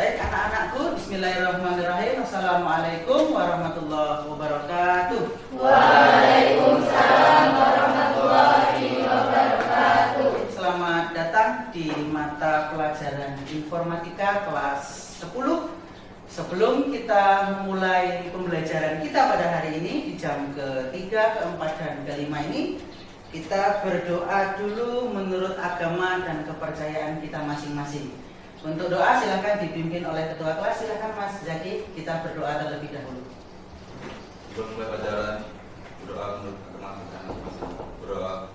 Baik anak-anakku, bismillahirrahmanirrahim. Assalamualaikum warahmatullahi wabarakatuh. Waalaikumsalam warahmatullahi wabarakatuh. Selamat datang di mata pelajaran informatika kelas 10. Sebelum kita memulai pembelajaran kita pada hari ini di jam ke-3, ke-4, dan ke-5 ini, kita berdoa dulu menurut agama dan kepercayaan kita masing-masing. Untuk doa silakan dipimpin oleh ketua kelas. Silakan Mas Zaki, kita berdoa terlebih dahulu. Sebelum mulai pelajaran, berdoa menurut agama kita masing-masing. Berdoa.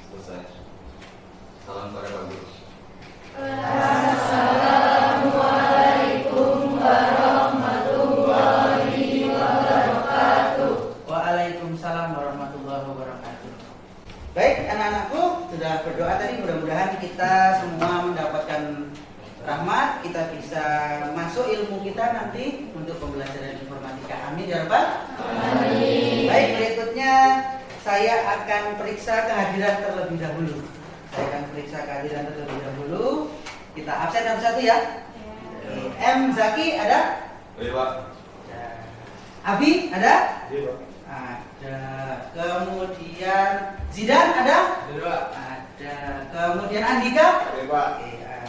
Selesai. Salam kepada Pak Guru. Assalamualaikum warahmatullahi wabarakatuh. Waalaikumsalam warahmatullahi wabarakatuh. Baik anak-anakku, sudah berdoa tadi, mudah-mudahan kita semua mendapatkan rahmat, kita bisa masuk ilmu kita nanti untuk pembelajaran informatika. Amin ya rabbal alamin. Baik, berikutnya saya akan periksa kehadiran terlebih dahulu. Kita absen satu ya. M Zaki ada? Baik, Pak. Abi ada? Iya, Pak. Ada. Kemudian Zidan ada? Baik, Pak. Ada. Kemudian Andika? Baik, Pak. Oke, ada.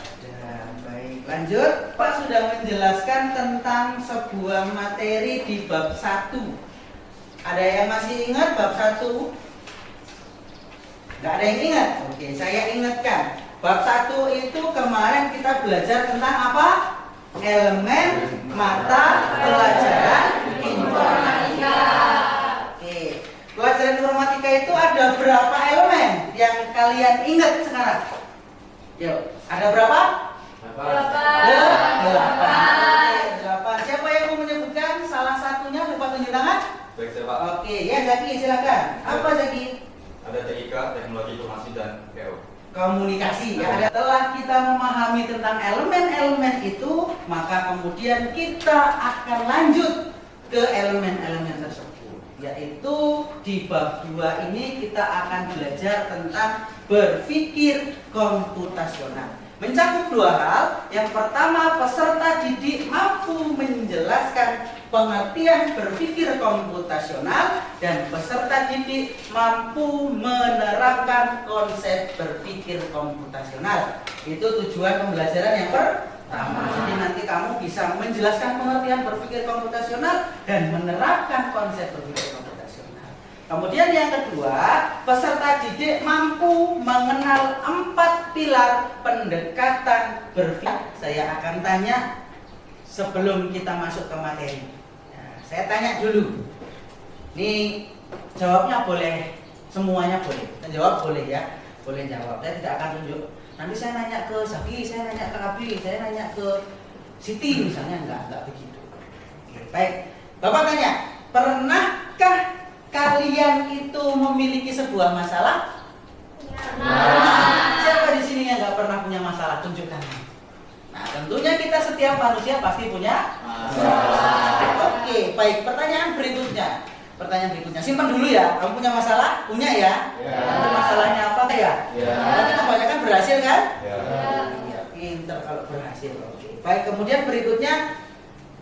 Baik, lanjut. Pak sudah menjelaskan tentang sebuah materi di bab 1. Ada yang masih ingat bab 1? Nggak ada yang ingat? Oke, saya ingatkan. Bab 1 itu kemarin kita belajar tentang apa? Elemen mata pelajaran informatika. Oke, pelajaran informatika itu ada berapa elemen yang kalian ingat sekarang? Yuk, ada berapa? Delapan. Siapa yang mau menyebutkan salah satunya? Lupa tunjuk tangan. Baik, saya, Pak. Oke, ya Zaki silakan. Apa Zaki? Ada TIK, Teknologi Informasi dan PO. Komunikasi ya. Setelah kita memahami tentang elemen-elemen itu, maka kemudian kita akan lanjut ke elemen-elemen tersebut, yaitu di bab 2 ini kita akan belajar tentang berpikir komputasional. Mencakup dua hal. Yang pertama, peserta didik mampu menjelaskan pengertian berpikir komputasional, dan peserta didik mampu menerapkan konsep berpikir komputasional. Itu tujuan pembelajaran yang pertama. Jadi nanti kamu bisa menjelaskan pengertian berpikir komputasional dan menerapkan konsep berpikir komputasional. Kemudian yang kedua, peserta didik mampu mengenal 4 pilar pendekatan berpikir. Saya akan tanya sebelum kita masuk ke materi. Saya tanya dulu. Nih, jawabnya boleh, semuanya boleh. Jawab boleh ya, boleh jawab. Saya tidak akan tunjuk. Nanti saya nanya ke Zaki, saya nanya ke Abi, saya nanya ke Siti misalnya, enggak begitu. Baik, Bapak tanya, pernahkah kalian itu memiliki sebuah masalah? Siapa di sini yang nggak pernah punya masalah? Tunjukkan. Nah, tentunya kita setiap manusia pasti punya masalah. Oke, baik. Pertanyaan berikutnya. Simpan dulu ya. Kamu punya masalah? Punya ya? Nanti masalahnya apa ya? Nanti kebanyakan berhasil kan? Iya, pinter kalau berhasil. Oke. Baik, kemudian berikutnya,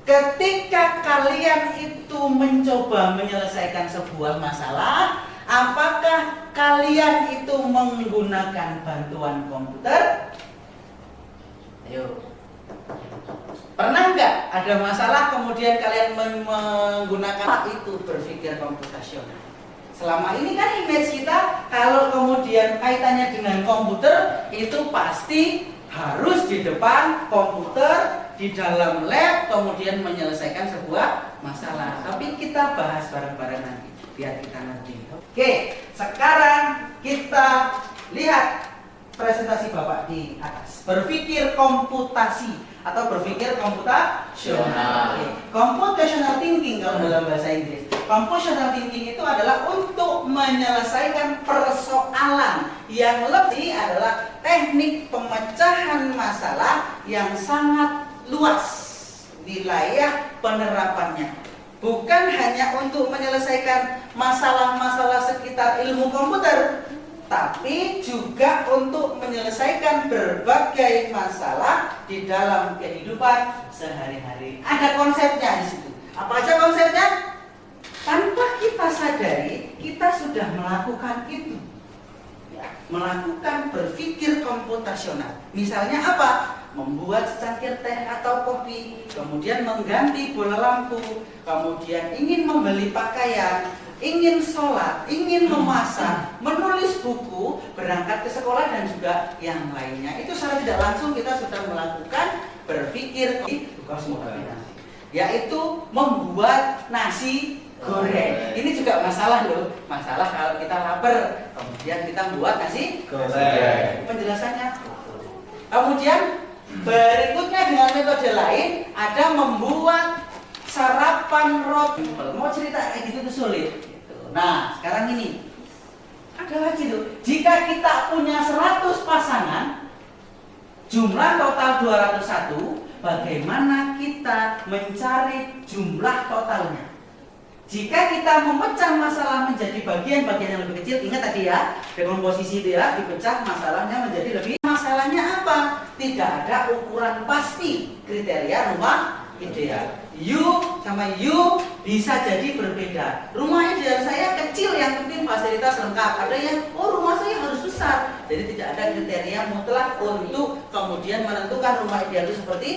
ketika kalian itu mencoba menyelesaikan sebuah masalah, apakah kalian itu menggunakan bantuan komputer? Ayo. Pernah nggak ada masalah kemudian kalian menggunakan itu berpikir komputasional? Selama ini kan image kita kalau kemudian kaitannya dengan komputer itu pasti harus di depan komputer, di dalam lab, kemudian menyelesaikan sebuah masalah. Tapi kita bahas bareng-bareng nanti, biar kita ngerti. Oke, sekarang kita lihat presentasi Bapak di atas. Berpikir komputasi atau berpikir komputasional. Oke. Computational thinking kalau dalam bahasa Inggris. Computational thinking itu adalah untuk menyelesaikan persoalan yang lebih adalah teknik pemecahan masalah yang sangat luas wilayah penerapannya. Bukan hanya untuk menyelesaikan masalah-masalah sekitar ilmu komputer, tapi juga untuk menyelesaikan berbagai masalah di dalam kehidupan sehari-hari. Ada konsepnya di situ. Apa aja konsepnya? Tanpa kita sadari, kita sudah melakukan itu. Ya, melakukan berpikir komputasional. Misalnya apa? Membuat secangkir teh atau kopi, kemudian mengganti bola lampu, kemudian ingin membeli pakaian, ingin sholat, ingin memasak, menulis buku, berangkat ke sekolah dan juga yang lainnya. Itu secara tidak langsung kita sudah melakukan berpikir yaitu membuat nasi goreng. Ini juga masalah loh. Masalah kalau kita lapar, kemudian kita buat nasi goreng. Penjelasannya. Kemudian berikutnya dengan metode lain ada membuat sarapan roti. Mau cerita kayak gitu tuh sulit. Nah, sekarang ini ada lagi tuh. Jika kita punya 100 pasangan, jumlah total 201, bagaimana kita mencari jumlah totalnya? Jika kita memecah masalah menjadi bagian-bagian yang lebih kecil, ingat tadi ya, dekomposisi itu ya, dipecah masalahnya menjadi lebih. Masalahnya apa? Tidak ada ukuran pasti kriteria rumah ideal. You sama you bisa jadi berbeda. Rumah ideal saya kecil, yang penting fasilitas lengkap. Ada yang, oh rumah saya harus besar. Jadi tidak ada kriteria mutlak untuk kemudian menentukan rumah ideal itu seperti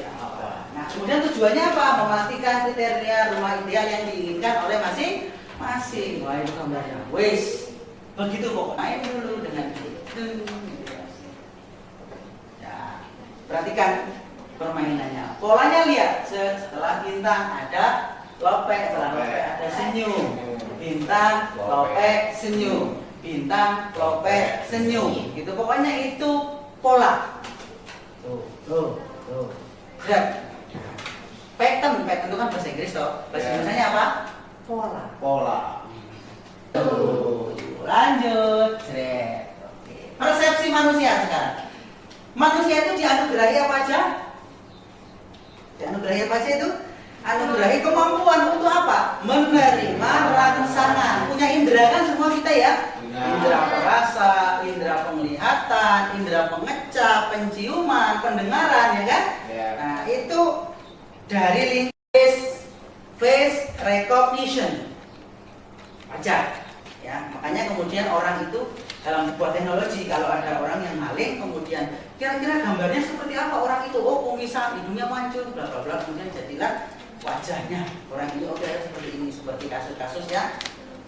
apa. Nah, kemudian tujuannya apa? Memastikan kriteria rumah ideal yang diinginkan oleh masing-masing. Wah, itu gambarnya. Wes, begitu pokoknya. Main dulu dengan itu. Ya, perhatikan permainannya. Polanya lihat. Setelah bintang ada lope, setelah lope ada senyum. Bintang, lope, senyum. Bintang, lope, senyum. Gitu pokoknya itu pola. Tuh. Lihat. Pattern itu kan bahasa Inggris toh. Bahasa Indonesianya apa? Pola. Tuh. Lanjut. Oke. Persepsi manusia sekarang. Manusia itu dianugerahi apa aja? Dianugerahi apa aja itu? Anugerahi kemampuan untuk apa? Menerima rangsangan. Punya indera kan semua kita ya? Indera perasa, indera penglihatan, indera pengecap, penciuman, pendengaran, ya kan? Nah, itu dari linguistik face recognition aja. Ya, makanya kemudian orang itu dalam sebuah teknologi, kalau ada orang yang maling, kemudian kira-kira gambarnya seperti apa orang itu? Oh, kumisan, hidungnya mancung, bla bla bla, kemudian jadilah wajahnya orang ini. Oke, seperti ini, seperti kasus-kasus yang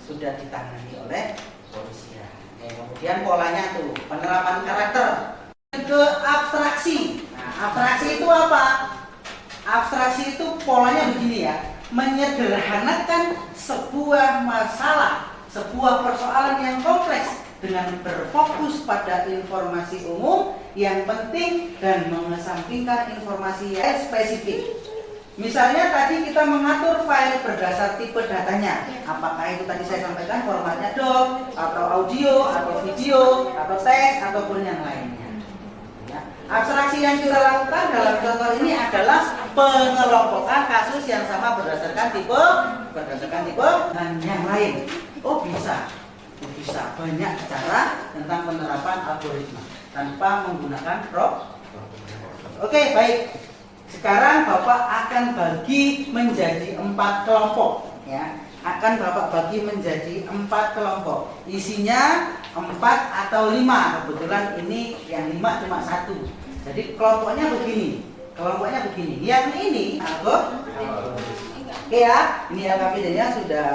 sudah ditangani oleh polisi. Kemudian polanya tuh penerapan karakter ke abstraksi. Nah, abstraksi itu apa? Abstraksi itu polanya begini ya, menyederhanakan sebuah masalah, sebuah persoalan yang kompleks dengan berfokus pada informasi umum yang penting dan mengesampingkan informasi yang spesifik. Misalnya tadi kita mengatur file berdasar tipe datanya. Apakah itu tadi saya sampaikan formatnya doc, atau audio, atau video, atau teks, ataupun yang lainnya. Ya. Abstraksi yang kita lakukan dalam contoh ini adalah pengelompokan kasus yang sama berdasarkan tipe dan yang lain. Oh bisa banyak cara tentang penerapan algoritma tanpa menggunakan prompt. Oke, baik. Sekarang Bapak akan bagi menjadi 4 kelompok, ya. Akan Bapak bagi menjadi 4 kelompok. Isinya 4 atau 5. Kebetulan ini yang 5 cuma 1. Jadi kelompoknya begini. Yang ini oke ya. Ini LKPD-nya sudah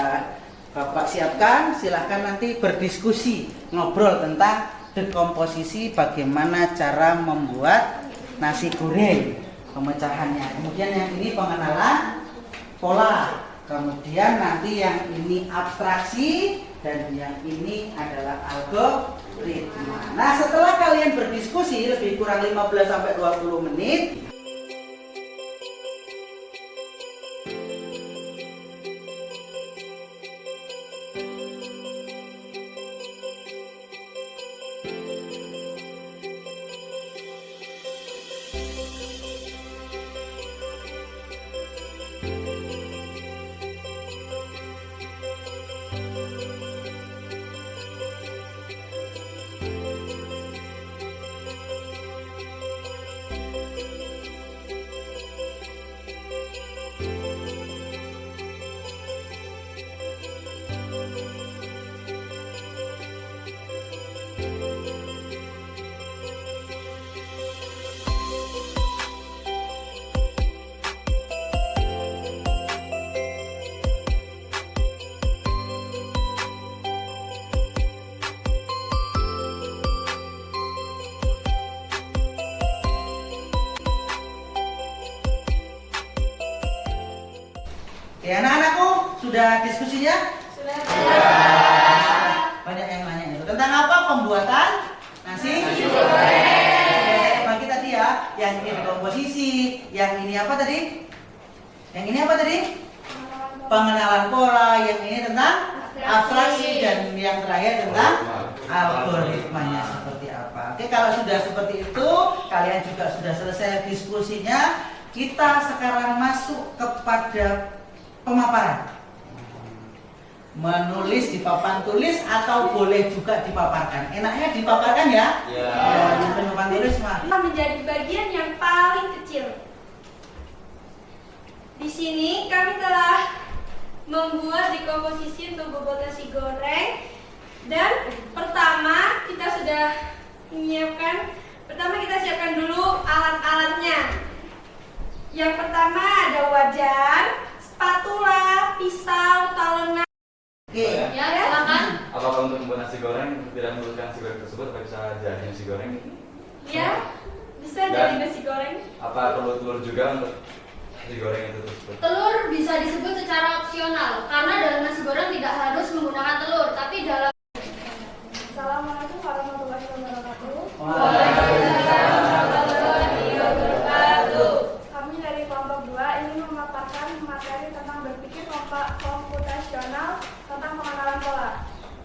Bapak siapkan. Silahkan nanti berdiskusi, ngobrol tentang dekomposisi, bagaimana cara membuat nasi goreng, pemecahannya. Kemudian yang ini pengenalan pola. Kemudian nanti yang ini abstraksi dan yang ini adalah algoritma. Nah, setelah kalian berdiskusi lebih kurang 15 sampai 20 menit, ya anak-anakku sudah diskusinya? Sudah. Banyak yang nanya itu. Tentang apa pembuatan nasi goreng. Saya bagi tadi ya, yang ini dekomposisi, yang ini apa tadi? Yang ini apa tadi? Pengenalan pola, yang ini tentang abstraksi, dan yang terakhir tentang algoritmanya seperti apa. Oke, kalau sudah seperti itu, kalian juga sudah selesai diskusinya. Kita sekarang masuk kepada pemaparan. Menulis di papan tulis atau boleh juga dipaparkan. Enaknya dipaparkan ya? Ya. Di papan tulis mah. Menjadi bagian yang paling kecil. Di sini kami telah membuat dekomposisi untuk bobot nasi goreng. Dan pertama kita sudah menyiapkan. Pertama kita siapkan dulu alat-alatnya. Yang pertama ada wajan, spatula, pisau, talenan. Oke. Ya, silakan. Apakah untuk membuat nasi goreng tidak membutuhkan nasi goreng tersebut, apa bisa jadi nasi goreng? Ya, bisa jadi nasi goreng. Apa perlu telur juga untuk nasi goreng itu tersebut? Telur bisa disebut secara opsional karena dalam nasi goreng tidak harus menggunakan telur, tapi dalam Assalamualaikum warahmatullahi wabarakatuh. Waalaikumsalam warahmatullahi wabarakatuh. Kami dari kelompok 2 ingin memaparkan materi tentang berpikir komputasional tentang pengenalan pola.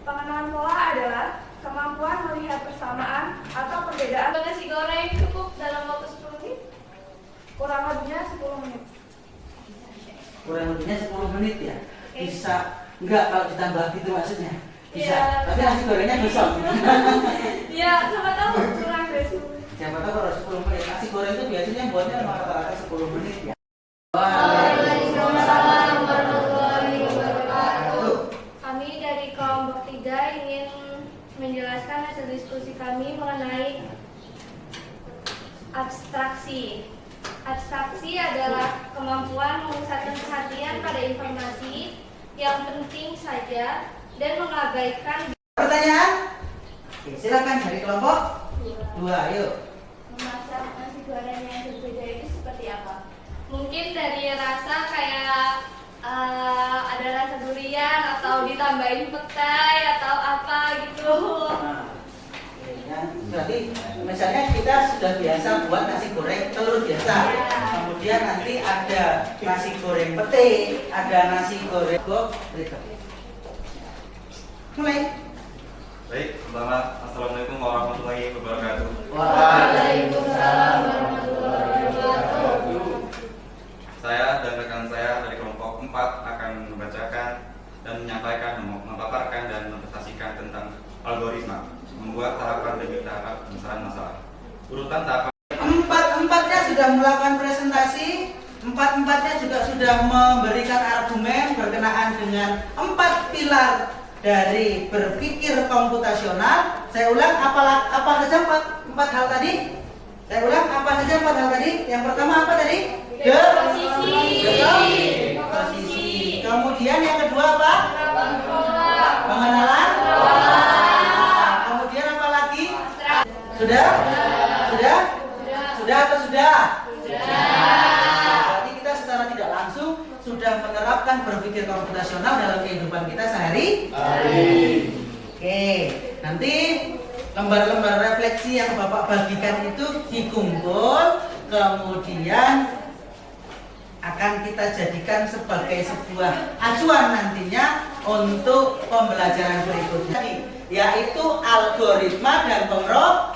Pengenalan pola adalah kemampuan melihat persamaan atau perbedaan. Nasi goreng cukup dalam waktu 10 menit? Kurang lebihnya 10 menit. Kurang lebihnya 10 menit ya. Bisa enggak kalau ditambah gitu maksudnya? Bisa. Iya. Tapi nasi gorengnya besok. Ya, siapa tahu kurang dari 10 menit. Siapa tahu kalau 10 menit. Nasi goreng itu biasanya buatnya memang rata-rata 10 menit ya. Waalaikumsalam warahmatullahi wabarakatuh. Kami dari kelompok 3 ingin menjelaskan hasil diskusi kami mengenai abstraksi. Abstraksi adalah kemampuan memusatkan perhatian pada informasi yang penting saja dan mengabaikan. Pertanyaan? Oke, silakan dari kelompok 2, ayo. Memasak nasi goreng yang berbeda itu seperti apa? Mungkin dari rasa kayak ada rasa durian atau ditambahin petai atau apa gitu. Nah, ya, berarti misalnya kita sudah biasa buat nasi goreng telur biasa. Kemudian nanti ada nasi goreng pete, ada nasi goreng mulai. Baik, pertama Assalamualaikum warahmatullahi wabarakatuh. Waalaikumsalam warahmatullahi wabarakatuh. Saya dan rekan saya dari kelompok 4 akan membacakan dan menyampaikan, memaparkan dan mempresentasikan tentang algoritma, membuat tahapan demi tahapan penyelesaian masalah. Urutan tahapan. Empat-empatnya sudah melakukan presentasi, empat-empatnya juga sudah memberikan argumen berkenaan dengan 4 pilar dari berpikir komputasional. Saya ulang apa saja empat hal tadi? Saya ulang apa saja 4 hal tadi? Yang pertama apa tadi? Dekomposisi. Kemudian yang kedua apa? Pengenalan. Kemudian apa lagi? Sudah? Sudah? Sudah atau sudah? Berarti kita secara tidak langsung sudah menerapkan berpikir komputasional dalam kehidupan kita sehari-hari. Oke, nanti lembar-lembar refleksi yang Bapak bagikan itu dikumpul, kemudian akan kita jadikan sebagai sebuah acuan nantinya untuk pembelajaran berikutnya, yaitu algoritma dan pemrograman.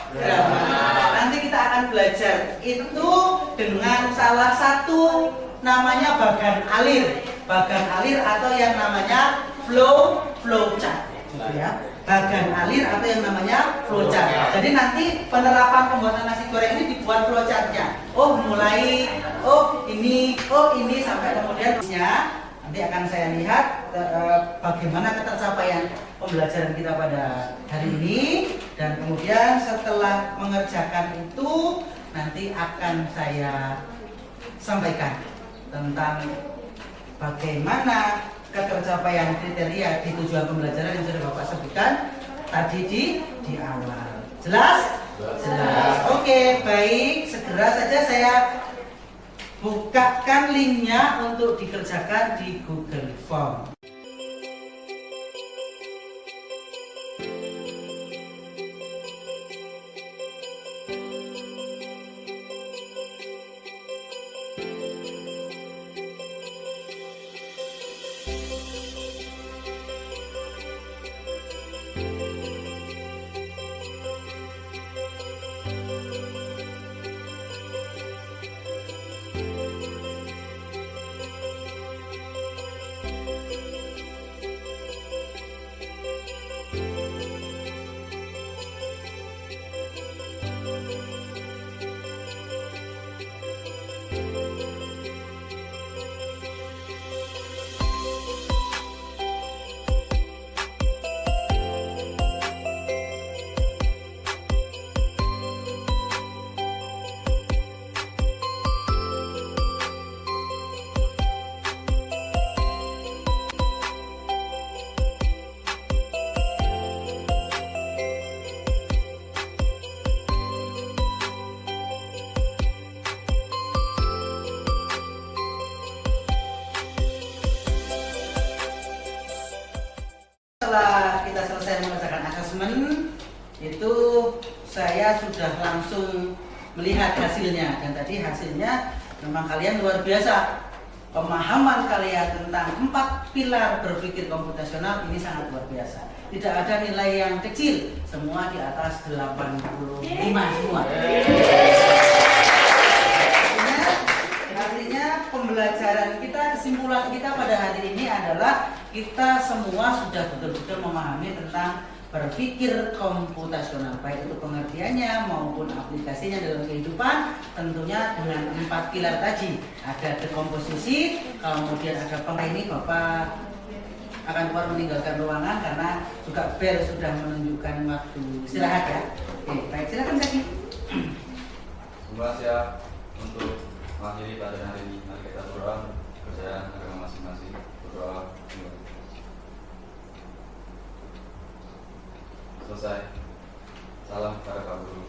Nanti kita akan belajar itu dengan salah satu namanya bagan alir atau yang namanya flowchart, ya. Bagan alir atau yang namanya flowchart. Jadi nanti penerapan pembuatan nasi goreng ini dibuat flowchartnya. Ini sampai kemudian nanti akan saya lihat bagaimana ketercapaian pembelajaran kita pada hari ini, dan kemudian setelah mengerjakan itu nanti akan saya sampaikan tentang bagaimana ketercapaian kriteria di tujuan pembelajaran yang sudah Bapak sebutkan tadi di awal. Jelas? Jelas. Oke, baik. Segera saja saya bukakan linknya untuk dikerjakan di Google Form. Setelah kita selesai mengerjakan asesmen itu, saya sudah langsung melihat hasilnya, dan tadi hasilnya memang kalian luar biasa. Pemahaman kalian tentang 4 pilar berpikir komputasional ini sangat luar biasa. Tidak ada nilai yang kecil, semua di atas 85 semua. Artinya pembelajaran kita, kesimpulan kita pada hari ini adalah kita semua sudah betul-betul memahami tentang berpikir komputasional, baik itu pengertiannya maupun aplikasinya dalam kehidupan, tentunya dengan 4 pilar tadi. Ada dekomposisi, kemudian ada ini Bapak akan keluar meninggalkan ruangan karena juga bel sudah menunjukkan waktu istirahat ya. Oke, baik, silakan Zaki. Semua siap untuk mengakhiri pada hari ini. Mari kita berdoa kepercayaan agama masing-masing. Berdoa. Selesai. Salam kepada Pak Guru.